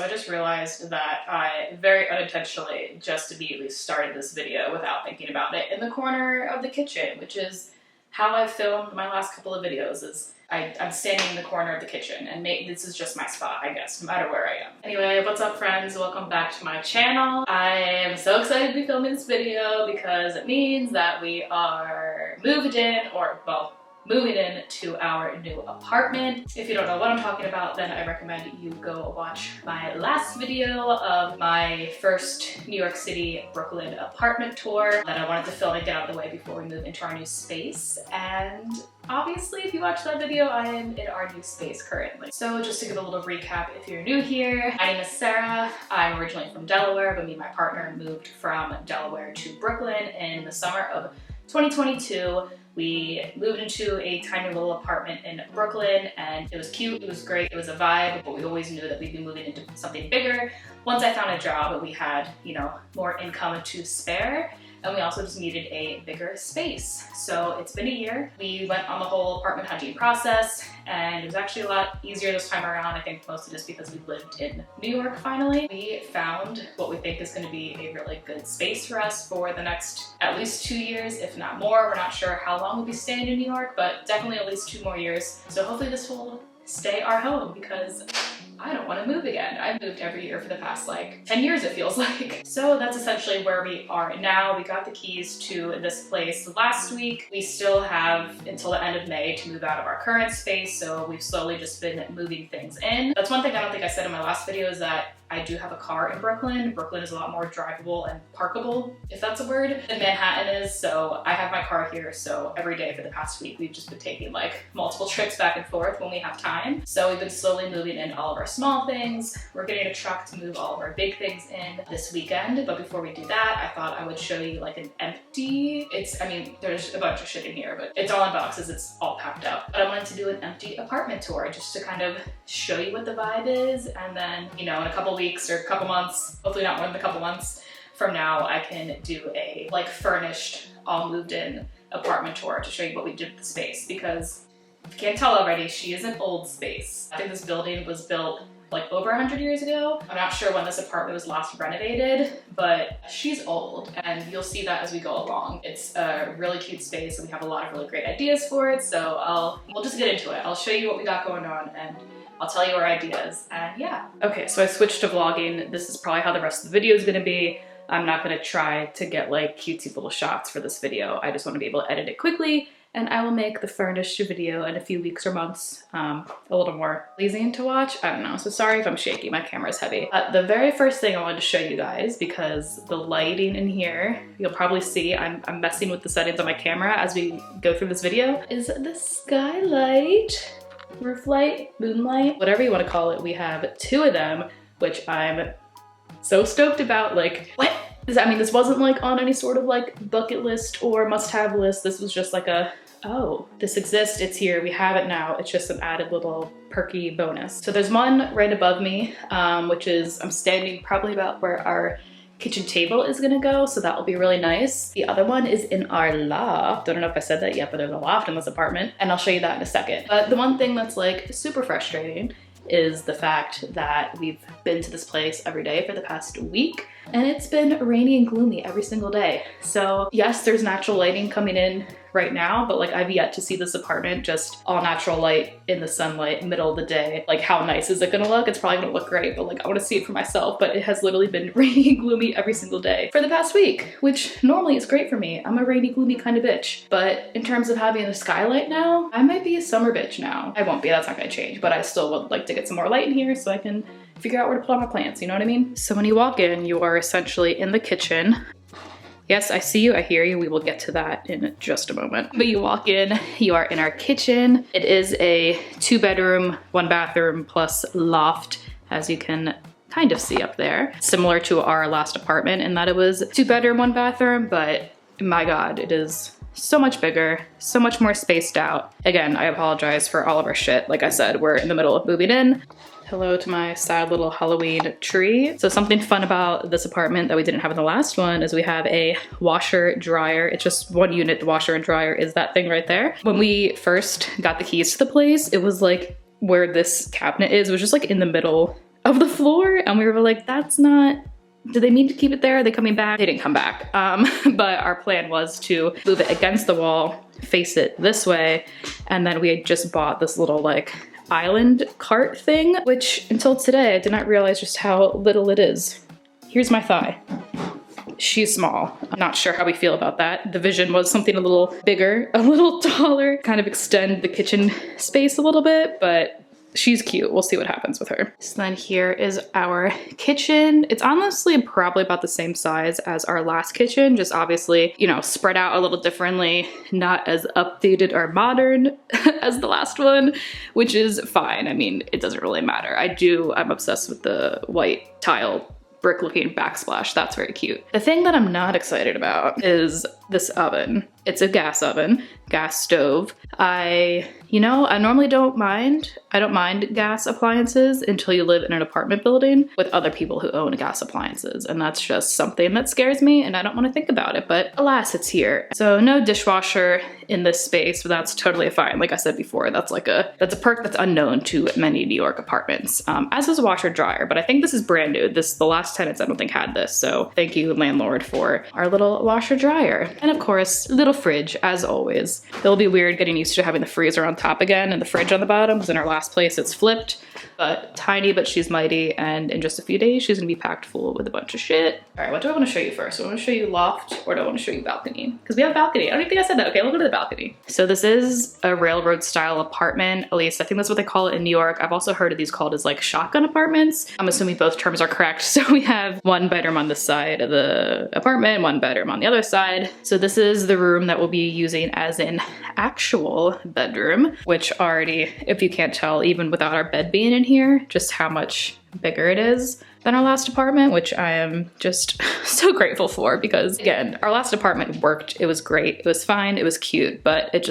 so I just realized that I very unintentionally just immediately started this video without thinking about it in the corner of the kitchen, which is how I've filmed my last couple of videos. Is I'm standing in the corner of the kitchen, and this is just my spot, I guess, no matter where I am. Anyway, what's up friends? Welcome back to my channel. I am so excited to be filming this video because it means that we are moving in to our new apartment. If you don't know what I'm talking about, then I recommend you go watch my last video of my first New York City, Brooklyn apartment tour that I wanted to film and get out of the way before we move into our new space. And obviously, if you watch that video, I am in our new space currently. So just to give a little recap, if you're new here, my name is Sarah. I'm originally from Delaware, but me and my partner moved from Delaware to Brooklyn in the summer of 2022. We moved into a tiny little apartment in Brooklyn, and it was cute, it was great, it was a vibe, but we always knew that we'd be moving into something bigger. Once I found a job, we had, you know, more income to spare, and we also just needed a bigger space. So it's been a year. We went on the whole apartment hunting process, and it was actually a lot easier this time around. I think mostly just because we lived in New York finally. We found what we think is going to be a really good space for us for the next at least 2 years, if not more. We're not sure how long we'll be staying in New York, but definitely at least 2 more years. So hopefully this will stay our home because I don't want to move again. I've moved every year for the past like 10 years, it feels like. So that's essentially where we are now. We got the keys to this place last week. We still have until the end of May to move out of our current space, so we've slowly just been moving things in. That's one thing I don't think I said in my last video, is that I do have a car in Brooklyn. Brooklyn is a lot more drivable and parkable, if that's a word, than Manhattan is. So I have my car here, so every day for the past week, we've just been taking like multiple trips back and forth when we have time. So we've been slowly moving in all of our small things. We're getting a truck to move all of our big things in this weekend. But before we do that, I thought I would show you like an empty, I mean, there's a bunch of shit in here, but it's all in boxes, it's all packed up. But I wanted to do an empty apartment tour just to kind of show you what the vibe is. And then, you know, in a couple weeks or a couple months, hopefully not more than a couple months from now, I can do a like furnished, all moved in apartment tour to show you what we did with the space, because if you can't tell already, she is an old space. I think this building was built like over 100 years ago. I'm not sure when this apartment was last renovated, but she's old, and you'll see that as we go along. It's a really cute space, and we have a lot of really great ideas for it, so we'll just get into it. I'll show you what we got going on, and I'll tell you our ideas, and yeah. Okay, so I switched to vlogging. This is probably how the rest of the video is gonna be. I'm not gonna try to get like cutesy little shots for this video. I just wanna be able to edit it quickly, and I will make the furnished video in a few weeks or months a little more pleasing to watch. I don't know, so sorry if I'm shaky, my camera's heavy. The very first thing I wanted to show you guys, because the lighting in here, you'll probably see I'm messing with the settings on my camera as we go through this video, is the skylight. Roof light, moonlight, whatever you want to call it. We have 2 of them, which I'm so stoked about. Like, what? I mean, this wasn't like on any sort of like bucket list or must-have list. This was just like a, oh, this exists, it's here, we have it now. It's just an added little perky bonus. So there's one right above me, which is, I'm standing probably about where our kitchen table is gonna go, so that will be really nice. The other one is in our loft. I don't know if I said that yet, but there's a loft in this apartment, and I'll show you that in a second. But the one thing that's like super frustrating is the fact that we've been to this place every day for the past week, and it's been rainy and gloomy every single day. So yes, there's natural lighting coming in right now, but like I've yet to see this apartment just all natural light in the sunlight, middle of the day. Like, how nice is it gonna look? It's probably gonna look great, but like I wanna see it for myself. But it has literally been rainy and gloomy every single day for the past week, which normally is great for me. I'm a rainy, gloomy kind of bitch. But in terms of having a skylight now, I might be a summer bitch now. I won't be, that's not gonna change, but I still would like to get some more light in here so I can figure out where to put all my plants, you know what I mean? So when you walk in, you are essentially in the kitchen. Yes, I see you, I hear you. We will get to that in just a moment. But you walk in, you are in our kitchen. It is a 2-bedroom, 1-bathroom plus loft, as you can kind of see up there. Similar to our last apartment in that it was 2-bedroom, 1-bathroom, but my God, it is so much bigger, so much more spaced out. Again, I apologize for all of our shit. Like I said, we're in the middle of moving in. Hello to my sad little Halloween tree. So something fun about this apartment that we didn't have in the last one is we have a washer dryer. It's just one unit. The washer and dryer is that thing right there. When we first got the keys to the place, it was like where this cabinet is, it was just like in the middle of the floor, and we were like, that's not, do they mean to keep it there? Are they coming back? They didn't come back. But our plan was to move it against the wall, face it this way, and then we had just bought this little like island cart thing, which until today I did not realize just how little it is. Here's my thigh. She's small. I'm not sure how we feel about that. The vision was something a little bigger, a little taller, kind of extend the kitchen space a little bit, but she's cute. We'll see what happens with her. So then here is our kitchen. It's honestly probably about the same size as our last kitchen, just obviously, you know, spread out a little differently, not as updated or modern as the last one, which is fine. I mean, it doesn't really matter. I'm obsessed with the white tile brick looking backsplash. That's very cute. The thing that I'm not excited about is this oven. It's a gas oven, gas stove. I normally don't mind. I don't mind gas appliances until you live in an apartment building with other people who own gas appliances. And that's just something that scares me and I don't want to think about it, but alas, it's here. So no dishwasher in this space, but that's totally fine. Like I said before, that's a perk that's unknown to many New York apartments, as is a washer dryer, but I think this is brand new. The last tenants I don't think had this. So thank you, landlord, for our little washer dryer. And of course, little fridge, as always. It'll be weird getting used to having the freezer on top again and the fridge on the bottom, because in our last place it's flipped, but tiny, but she's mighty. And in just a few days, she's gonna be packed full with a bunch of shit. All right, what do I wanna show you first? Do I wanna show you loft or do I wanna show you balcony? Because we have a balcony. I don't even think I said that. Okay, we'll go to the balcony. So this is a railroad style apartment. At least I think that's what they call it in New York. I've also heard of these called as like shotgun apartments. I'm assuming both terms are correct. So we have one bedroom on this side of the apartment, one bedroom on the other side. So this is the room that we'll be using as an actual bedroom, which already, if you can't tell, even without our bed being in here, just how much bigger it is than our last apartment, which I am just so grateful for, because again, our last apartment worked. It was great. It was fine. It was cute, but it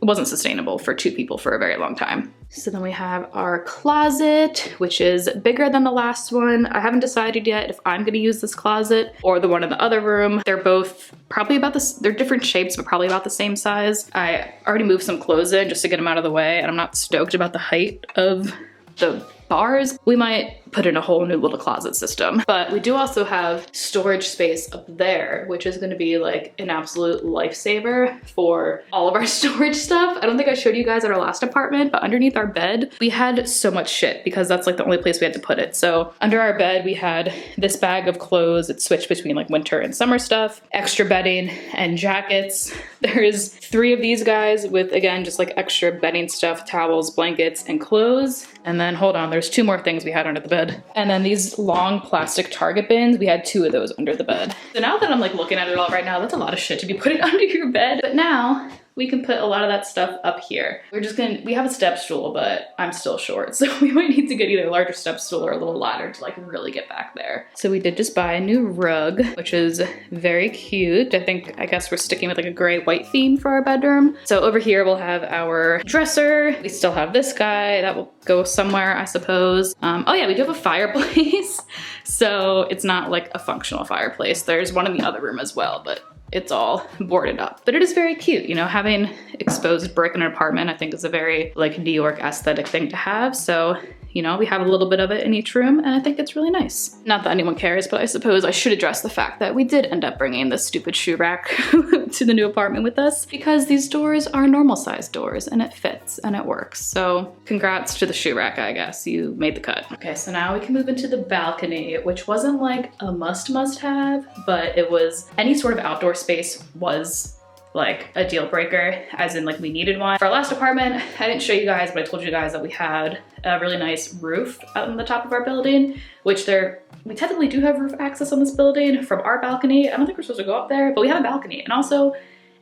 wasn't sustainable for two people for a very long time. So then we have our closet, which is bigger than the last one. I haven't decided yet if I'm gonna use this closet or the one in the other room. They're both probably about this, they're different shapes, but probably about the same size. I already moved some clothes in just to get them out of the way, and I'm not stoked about the height of the bars. We might put in a whole new little closet system, but we do also have storage space up there, which is going to be like an absolute lifesaver for all of our storage stuff. I don't think I showed you guys at our last apartment, but underneath our bed, we had so much shit because that's like the only place we had to put it. So under our bed, we had this bag of clothes. It switched between like winter and summer stuff, extra bedding and jackets. There is 3 of these guys with, again, just like extra bedding stuff, towels, blankets, and clothes. And then hold on, there's 2 more things we had under the bed. And then these long plastic Target bins, we had 2 of those under the bed. So now that I'm like looking at it all right now, that's a lot of shit to be putting under your bed. But now we can put a lot of that stuff up here. We have a step stool, but I'm still short. So we might need to get either a larger step stool or a little ladder to like really get back there. So we did just buy a new rug, which is very cute. I guess we're sticking with like a gray white theme for our bedroom. So over here we'll have our dresser. We still have this guy that will go somewhere, I suppose. Oh yeah, we do have a fireplace. So it's not like a functional fireplace. There's one in the other room as well, but it's all boarded up. But it is very cute, you know, having exposed brick in an apartment, I think is a very like New York aesthetic thing to have. So, you know, we have a little bit of it in each room and I think it's really nice. Not that anyone cares, but I suppose I should address the fact that we did end up bringing this stupid shoe rack to the new apartment with us, because these doors are normal sized doors and it fits and it works. So congrats to the shoe rack, I guess. You made the cut. Okay, so now we can move into the balcony, which wasn't like a must have, but it was, any sort of outdoor space was like a deal breaker, as in like we needed one. For our last apartment, I didn't show you guys, but I told you guys that we had a really nice roof out on the top of our building, which we technically do have roof access on this building from our balcony. I don't think we're supposed to go up there, but we have a balcony and also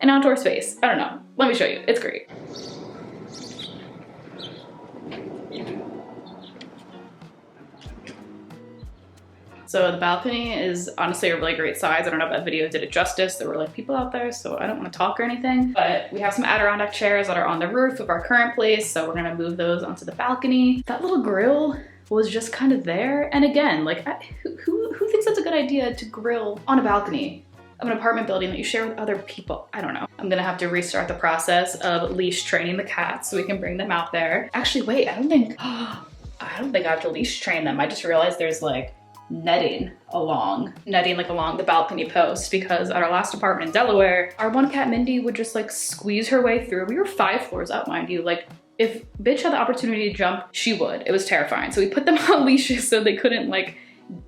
an outdoor space. I don't know. Let me show you. It's great. So the balcony is honestly a really great size. I don't know if that video did it justice. There were like people out there, so I don't want to talk or anything. But we have some Adirondack chairs that are on the roof of our current place, so we're gonna move those onto the balcony. That little grill was just kind of there. And again, like who thinks that's a good idea to grill on a balcony of an apartment building that you share with other people? I don't know. I'm gonna have to restart the process of leash training the cats so we can bring them out there. Actually, wait, I don't think, I don't think I have to leash train them. I just realized there's like netting along the balcony post, because at our last apartment in Delaware, our one cat Mindy would just like squeeze her way through. We were 5 floors up, mind you. Like if bitch had the opportunity to jump, she would. It was terrifying. So we put them on leashes so they couldn't like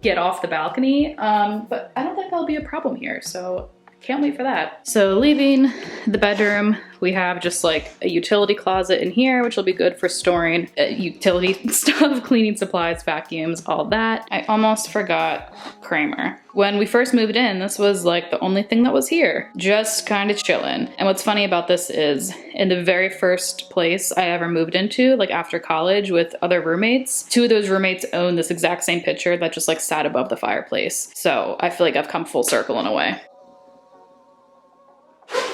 get off the balcony. But I don't think that'll be a problem here. So can't wait for that. So leaving the bedroom, we have just like a utility closet in here, which will be good for storing utility stuff, cleaning supplies, vacuums, all that. I almost forgot Kramer. When we first moved in, this was like the only thing that was here, just kind of chilling. And what's funny about this is in the very first place I ever moved into, like after college with other roommates, 2 of those roommates own this exact same picture that just like sat above the fireplace. So I feel like I've come full circle in a way.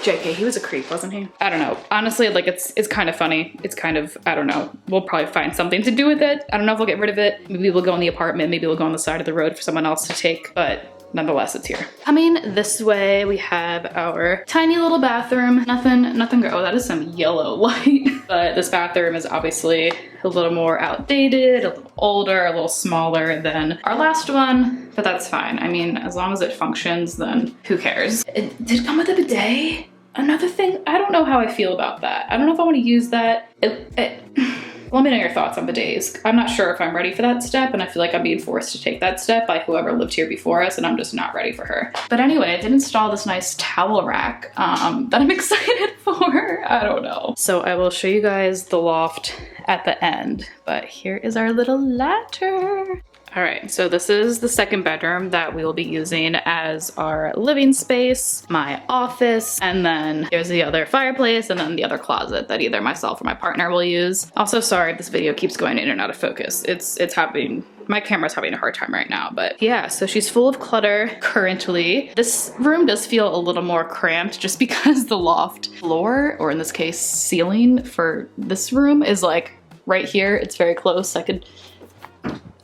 JK, he was a creep, wasn't he? I don't know. Honestly, like it's kind of funny. It's kind of, I don't know. We'll probably find something to do with it. I don't know if we'll get rid of it. Maybe we'll go in the apartment. Maybe we'll go on the side of the road for someone else to take, but nonetheless, it's here. Coming this way, we have our tiny little bathroom. Nothing, oh, that is some yellow light. But this bathroom is obviously a little more outdated, a little older, a little smaller than our last one, but that's fine. I mean, as long as it functions, then who cares? It did come with a bidet. Another thing, I don't know how I feel about that. I don't know if I want to use that. Let me know your thoughts on bidets. I'm not sure if I'm ready for that step, and I feel like I'm being forced to take that step by whoever lived here before us, and I'm just not ready for her. But anyway, I did install this nice towel rack that I'm excited for. I don't know. So I will show you guys the loft at the end, but here is our little ladder. All right, so this is the second bedroom that we will be using as our living space, my office, and then here's the other fireplace, and then the other closet that either myself or my partner will use. Also, sorry if this video keeps going in and out of focus. It's happening. My camera's having a hard time right now, but yeah, so she's full of clutter currently. This room does feel a little more cramped just because the loft floor, or in this case, ceiling for this room is like right here. It's very close.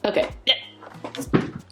Okay,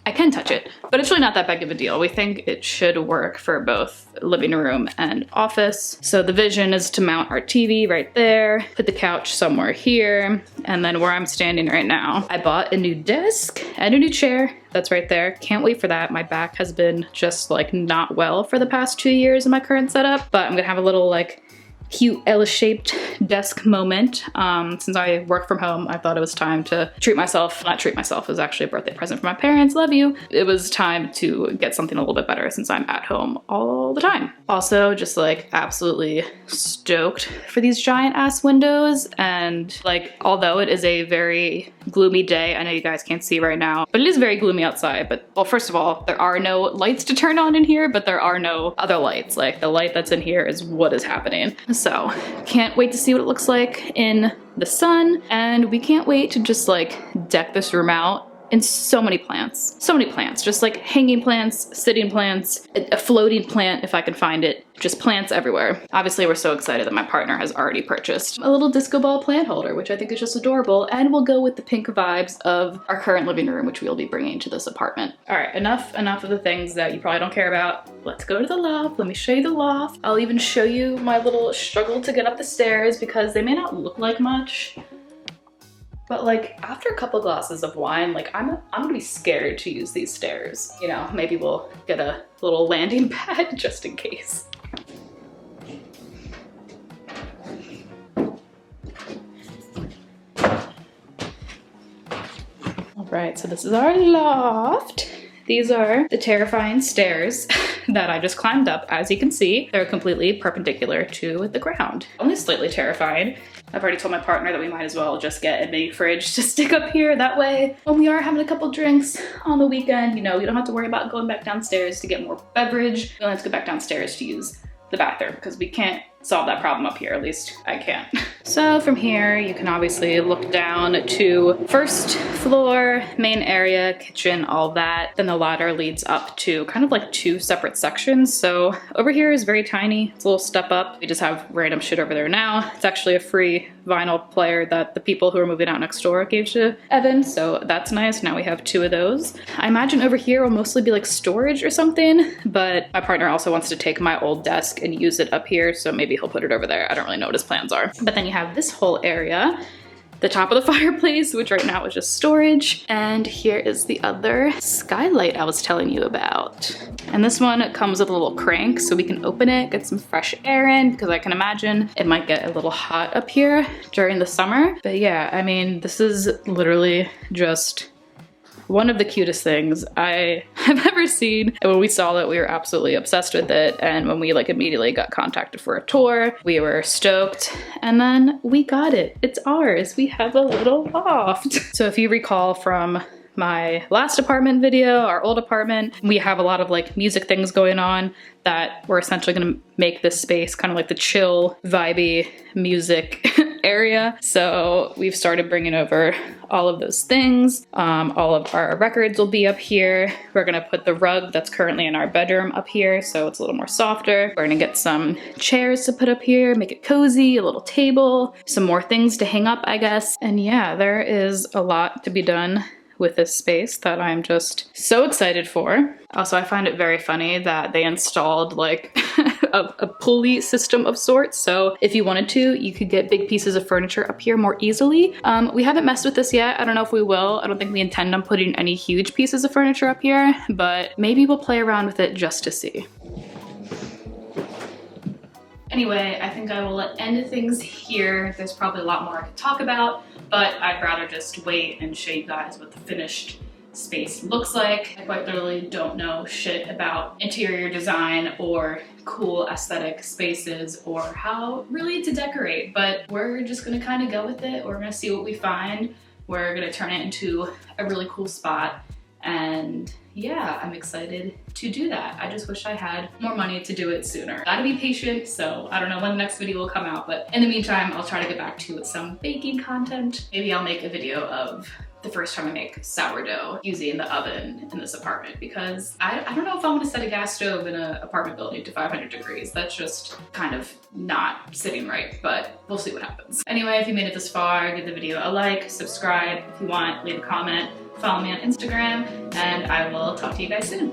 I can touch it, but it's really not that big of a deal. We think it should work for both living room and office. So the vision is to mount our TV right there, put the couch somewhere here, and then where I'm standing right now, I bought a new desk and a new chair. That's right there. Can't wait for that. My back has been just like not well for the past 2 years in my current setup, but I'm gonna have a little like cute L-shaped desk moment. Since I work from home, I thought it was time to treat myself. Not treat myself, it was actually a birthday present for my parents, love you. It was time to get something a little bit better since I'm at home all the time. Also, just like absolutely stoked for these giant ass windows. And like, although it is a very gloomy day, I know you guys can't see right now, but it is very gloomy outside. But well, first of all, there are no lights to turn on in here, but there are no other lights. Like the light that's in here is what is happening. So can't wait to see what it looks like in the sun, and we can't wait to just like deck this room out in so many plants, just like hanging plants, sitting plants, a floating plant if I can find it, just plants everywhere. Obviously, we're so excited that my partner has already purchased a little disco ball plant holder, which I think is just adorable, and will go with the pink vibes of our current living room, which we'll be bringing to this apartment. All right, enough of the things that you probably don't care about. Let's go to the loft. Let me show you the loft. I'll even show you my little struggle to get up the stairs because they may not look like much, but like after a couple glasses of wine, like I'm gonna be scared to use these stairs. You know, maybe we'll get a little landing pad just in case. All right, so this is our loft. These are the terrifying stairs that I just climbed up. As you can see, they're completely perpendicular to the ground. Only slightly terrifying. I've already told my partner that we might as well just get a mini fridge to stick up here. That way, when we are having a couple drinks on the weekend, you know, we don't have to worry about going back downstairs to get more beverage. We only have to go back downstairs to use the bathroom because we can't solve that problem up here, at least I can't. So from here, you can obviously look down to first floor, main area, kitchen, all that. Then the ladder leads up to kind of like 2 separate sections. So over here is very tiny. It's a little step up. We just have random shit over there now. It's actually a free vinyl player that the people who are moving out next door gave to Evan. So that's nice. Now we have 2 of those. I imagine over here will mostly be like storage or something, but my partner also wants to take my old desk and use it up here. So maybe he'll put it over there. I don't really know what his plans are. But then you have this whole area the top of the fireplace, which right now is just storage. And here is the other skylight I was telling you about. And this one comes with a little crank so we can open it, get some fresh air in, because I can imagine it might get a little hot up here during the summer. But yeah, I mean, this is literally just one of the cutest things I have ever seen. And when we saw it, we were absolutely obsessed with it. And when we like immediately got contacted for a tour, we were stoked. And then we got it. It's ours. We have a little loft. So if you recall from my last apartment video, our old apartment, we have a lot of like music things going on that we're essentially gonna make this space kind of like the chill, vibey music area. So we've started bringing over all of those things. All of our records will be up here. We're gonna put the rug that's currently in our bedroom up here so it's a little more softer. We're gonna get some chairs to put up here, make it cozy, a little table, some more things to hang up, I guess. And yeah, there is a lot to be done with this space that I'm just so excited for. Also, I find it very funny that they installed like a pulley system of sorts. So if you wanted to, you could get big pieces of furniture up here more easily. We haven't messed with this yet. I don't know if we will. I don't think we intend on putting any huge pieces of furniture up here, but maybe we'll play around with it just to see. Anyway, I think I will end things here. There's probably a lot more I could talk about, but I'd rather just wait and show you guys what the finished space looks like. I quite literally don't know shit about interior design or cool aesthetic spaces or how really to decorate, but we're just gonna kind of go with it. We're gonna see what we find. We're gonna turn it into a really cool spot. And yeah, I'm excited to do that. I just wish I had more money to do it sooner. Gotta be patient, so I don't know when the next video will come out, but in the meantime, I'll try to get back to some baking content. Maybe I'll make a video of the first time I make sourdough using the oven in this apartment, because I don't know if I want to set a gas stove in an apartment building to 500 degrees. That's just kind of not sitting right, but we'll see what happens. Anyway, if you made it this far, give the video a like, subscribe if you want, leave a comment, follow me on Instagram, and I will talk to you guys soon.